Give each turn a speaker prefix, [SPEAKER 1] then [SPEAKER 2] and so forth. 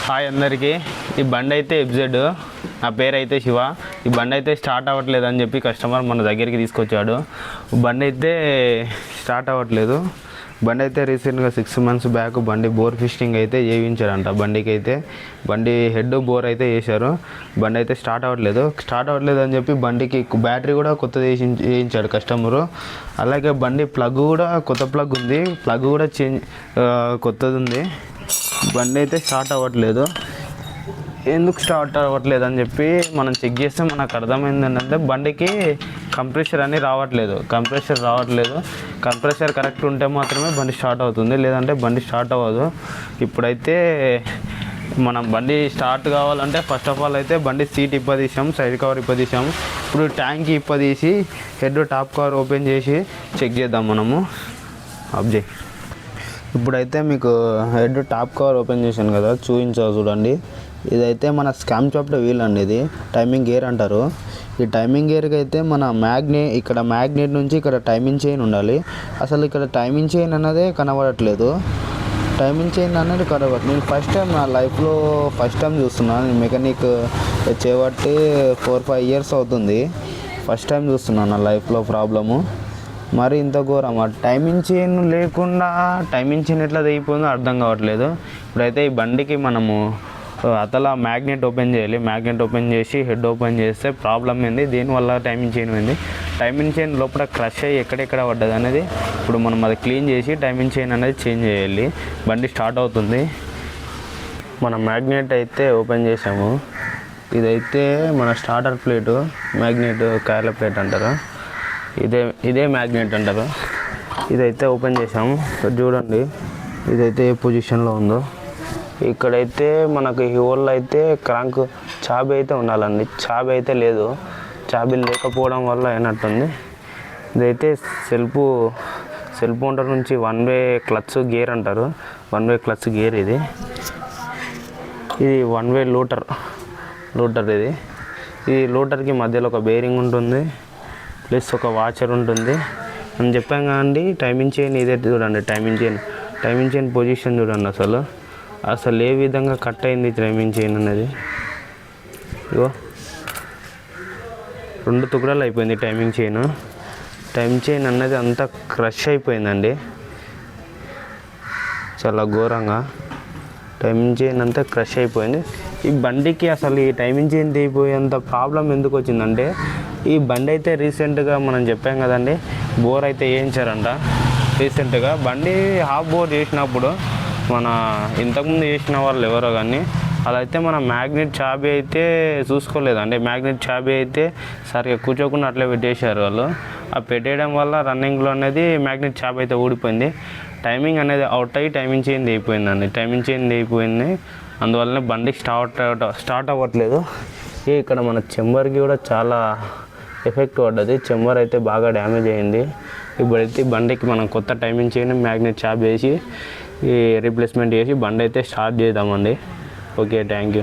[SPEAKER 1] Hi అందరికీ. ఈ బండి అయితే ఎఫ్జెడ్, నా పేరు అయితే శివ. ఈ బండి అయితే స్టార్ట్ అవ్వట్లేదు అని చెప్పి కస్టమర్ మన దగ్గరికి తీసుకొచ్చాడు. బండి అయితే స్టార్ట్ అవ్వట్లేదు. బండి అయితే రీసెంట్గా 6 months బ్యాక్ బండి బోర్ ఫిస్టింగ్ అయితే చేయించారంట. బండికి అయితే బండి హెడ్ బోర్ అయితే చేశారు. బండి అయితే స్టార్ట్ అవ్వట్లేదు అని చెప్పి బండికి బ్యాటరీ కూడా కొత్తది వేయించాడు కస్టమరు. అలాగే బండి ప్లగ్ కూడా కొత్త ప్లగ్ ఉంది, ప్లగ్ కూడా కొత్తది ఉంది. బండి అయితే స్టార్ట్ అవ్వట్లేదు. ఎందుకు స్టార్ట్ అవ్వట్లేదు అని చెప్పి మనం చెక్ చేస్తే మనకు అర్థమైంది ఏంటంటే బండికి కంప్రెషర్ అని రావట్లేదు. కంప్రెషర్ కరెక్ట్ ఉంటే మాత్రమే బండి స్టార్ట్ అవుతుంది, లేదంటే బండి స్టార్ట్ అవ్వదు. ఇప్పుడైతే మనం బండి స్టార్ట్ కావాలంటే ఫస్ట్ ఆఫ్ ఆల్ అయితే బండి సీట్ ఇప్పదీసాం, సైడ్ కవర్ ఇప్పదీసాం. ఇప్పుడు ట్యాంక్ ఇప్పదీసి హెడ్ టాప్ కవర్ ఓపెన్ చేసి చెక్ చేద్దాం మనము. అబ్జెక్ట్ ఇప్పుడైతే మీకు హెడ్ టాప్ కవర్ ఓపెన్ చేశాను కదా, చూడండి. ఇదైతే మన స్కామ్ చాప్టర్ వీల్ అండి. ఇది టైమింగ్ గేర్ అంటారు. ఈ టైమింగ్ గేర్కి అయితే మన ఇక్కడ మ్యాగ్నెట్ నుంచి ఇక్కడ టైమింగ్ చైన్ ఉండాలి. అసలు ఇక్కడ టైమింగ్ చైన్ అన్నదే కనబడట్లేదు. నేను ఫస్ట్ టైం నా లైఫ్లో చూస్తున్నాను. నేను మెకానిక్ చేయబట్టి 4-5 years అవుతుంది. ఫస్ట్ టైం చూస్తున్నాను నా లైఫ్లో ప్రాబ్లము. మరి ఇంత ఘోరమా? టైమింగ్ చైన్ లేకుండా టైమింగ్ చైన్ ఎట్లా తెగిపోయిందో అర్థం కావట్లేదు. ఇప్పుడైతే ఈ బండికి మనము అతలా మ్యాగ్నెట్ ఓపెన్ చేయాలి. మ్యాగ్నెట్ ఓపెన్ చేసి హెడ్ ఓపెన్ చేస్తే ప్రాబ్లం ఏంది, దీనివల్ల టైమింగ్ చైన్ ఏంది, టైమింగ్ చైన్ లోపల క్రష్ అయ్యి ఎక్కడెక్కడ పడ్డది అనేది ఇప్పుడు మనం అది క్లీన్ చేసి టైమింగ్ చైన్ అనేది చేంజ్ చేయాలి. బండి స్టార్ట్ అవుతుంది. మనం మ్యాగ్నెట్ అయితే ఓపెన్ చేసాము. ఇదైతే మన స్టార్టర్ ప్లేటు, మ్యాగ్నెట్ కాయల ప్లేట్ అంటారు. ఇదే మ్యాగ్నెట్ అంటారు. ఇదైతే ఓపెన్ చేసాము. చూడండి ఇదైతే ఏ పొజిషన్లో ఉందో. ఇక్కడైతే మనకు ఈ హోల్లో అయితే క్రాంక్ చాబీ అయితే ఉండాలండి. చాబీ అయితే లేదు. చాబీ లేకపోవడం వల్ల అయినట్టుంది. ఇదైతే సెల్ఫ్ మోటార్ నుంచి 1-way క్లచ్ గేర్ అంటారు. 1-way క్లచ్ గేర్ ఇది 1-way లూటర్ ఇది. ఈ లూటర్కి మధ్యలో ఒక బేరింగ్ ఉంటుంది, ప్లస్ ఒక వాచర్ ఉంటుంది అని చెప్పాం కదండి. టైమింగ్ చైన్ ఇదే చూడండి. టైమింగ్ చైన్ పొజిషన్ చూడండి. అసలు ఏ విధంగా కట్ అయింది టైమింగ్ చైన్ అనేది. ఇగో 2 తుకడాలు అయిపోయింది టైమింగ్ చైన్ అన్నది అంతా క్రష్ అయిపోయిందండి. చాలా ఘోరంగా టైమింగ్ చైన్ అంతా క్రష్ అయిపోయింది. ఈ బండికి అసలు ఈ టైమింగ్ చైన్ తెగిపోయేంత ప్రాబ్లం ఎందుకు వచ్చిందంటే, ఈ బండి అయితే రీసెంట్గా మనం చెప్పాం కదండి, బోర్ అయితే వేయించారంట. రీసెంట్గా బండి హాఫ్ బోర్ చేసినప్పుడు మన ఇంతకుముందు చేసిన వాళ్ళు ఎవరో కానీ అలా అయితే మన మ్యాగ్నెట్ చాబీ అయితే చూసుకోలేదండి. మ్యాగ్నెట్ చాబీ అయితే సరిగ్గా కూర్చోకుండా అట్లే పెట్టేశారు వాళ్ళు. ఆ పెట్టేయడం వల్ల రన్నింగ్లో అనేది మ్యాగ్నెట్ చాబీ అయితే ఊడిపోయింది. టైమింగ్ అనేది అవుట్ అయ్యి టైమింగ్ చైన్ దిగిపోయింది. అందువల్లనే బండి స్టార్ట్ అవ్వట్లేదు. ఇక్కడ మన చెంబర్కి కూడా చాలా ఎఫెక్ట్ పడ్డది. చెంబర్ అయితే బాగా డ్యామేజ్ అయింది. ఇప్పుడైతే బండికి మనం కొత్త టైమింగ్ చైన్ మ్యాగ్నెట్ చాబ్ వేసి రీప్లేస్మెంట్ చేసి బండి అయితే స్టార్ట్ చేద్దామండి. Okay, thank you.